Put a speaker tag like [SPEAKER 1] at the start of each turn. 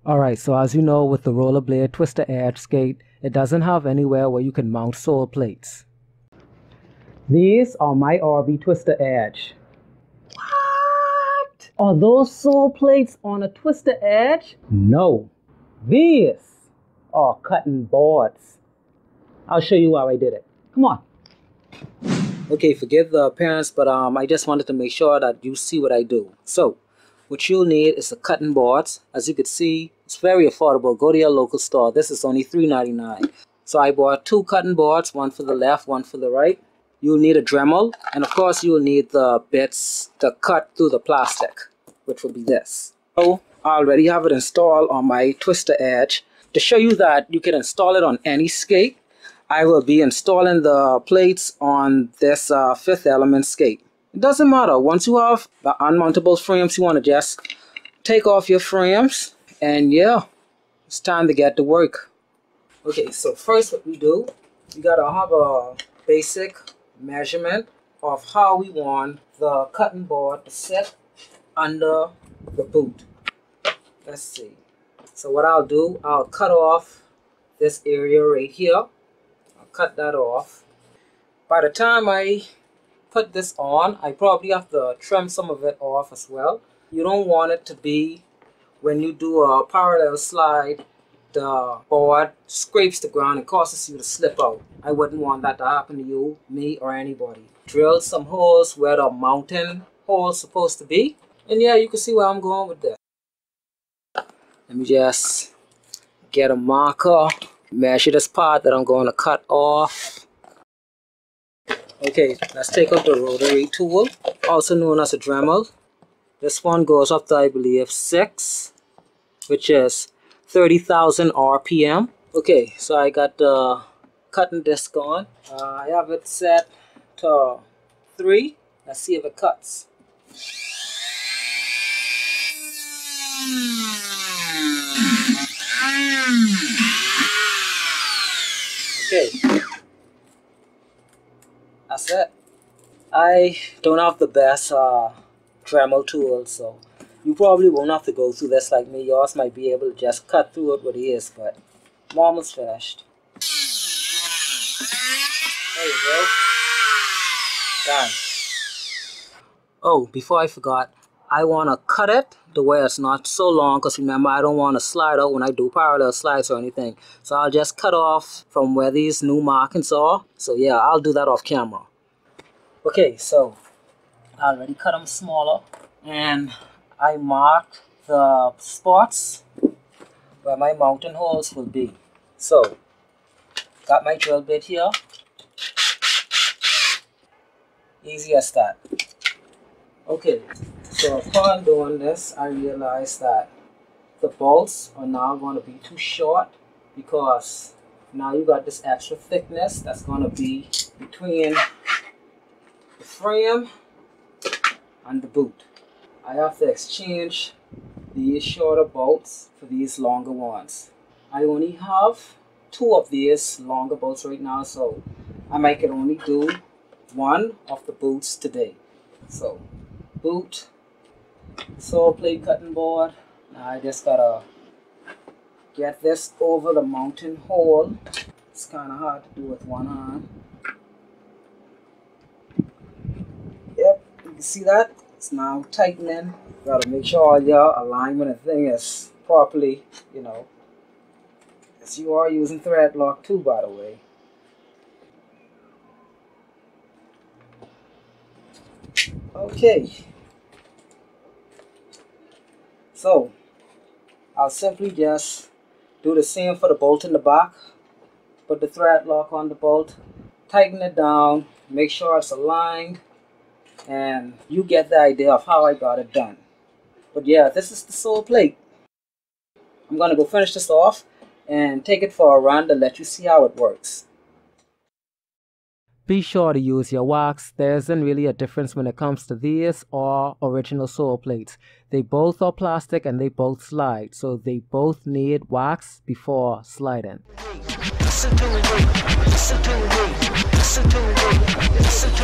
[SPEAKER 1] Alright, so as you know, with the rollerblade twister edge skate, it doesn't have anywhere where you can mount sole plates. These are my RB twister edge. What? Are those sole plates on a twister edge? No. These are cutting boards. I'll show you how I did it. Come on. Okay, forgive the appearance, but I just wanted to make sure that you see what I do. So, what you'll need is the cutting boards. As you can see, it's very affordable. Go to your local store. This is only $3.99. So I bought 2 cutting boards, one for the left, one for the right. You'll need a Dremel, and of course you'll need the bits to cut through the plastic, which will be this. So I already have it installed on my twister edge. To show you that you can install it on any skate, I will be installing the plates on this Fifth Element skate. It doesn't matter. Once you have the unmountable frames, you want to just take off your frames, and yeah, it's time to get to work. Okay, so first what we do, we gotta have a basic measurement of how we want the cutting board to sit under the boot. Let's see. So what I'll do, I'll cut off this area right here. I'll cut that off. By the time I put this on, I probably have to trim some of it off as well. You don't want it to be, when you do a parallel slide, the board scrapes the ground and causes you to slip out. I wouldn't want that to happen to you, me, or anybody. Drill some holes where the mounting hole is supposed to be. And yeah, you can see where I'm going with this. Let me just get a marker, measure this part that I'm going to cut off. Okay, let's take up the rotary tool, also known as a Dremel. This one goes up to, I believe, 6, which is 30,000 RPM. Okay, so I got the cutting disc on. I have it set to 3. Let's see if it cuts. Okay, that's it. I don't have the best Dremel tool, so you probably won't have to go through this like me. Yours might be able to just cut through it with ease, but I'm almost finished. There you go. Done. Oh, before I forgot, I want to cut it the way it's not so long, because remember, I don't want to slide out when I do parallel slides or anything. So I'll just cut off from where these new markings are. So yeah, I'll do that off camera. Okay, so I already cut them smaller, and I marked the spots where my mounting holes will be. So, got my drill bit here. Easy as that. Okay, so upon doing this, I realized that the bolts are now going to be too short, because now you got this extra thickness that's going to be between the frame and the boot. I have to exchange these shorter bolts for these longer ones. I only have 2 of these longer bolts right now, so I might can only do 1 of the boots today. So, boot, sole plate cutting board. Now I just gotta get this over the mounting hole. It's kind of hard to do with one hand. Yep, you can see that. It's now tightening. You gotta make sure all your alignment and thing is properly, you know. As you are using thread lock too, by the way. Okay. So, I'll simply just do the same for the bolt in the back. Put the thread lock on the bolt, tighten it down, make sure it's aligned, and you get the idea of how I got it done. But yeah, this is the sole plate. I'm gonna go finish this off and take it for a run to let you see how it works. Be sure to use your wax. There isn't really a difference when it comes to these or original sole plates. They both are plastic and they both slide, so they both need wax before sliding. Listen to me, listen to me, listen to me, listen to me.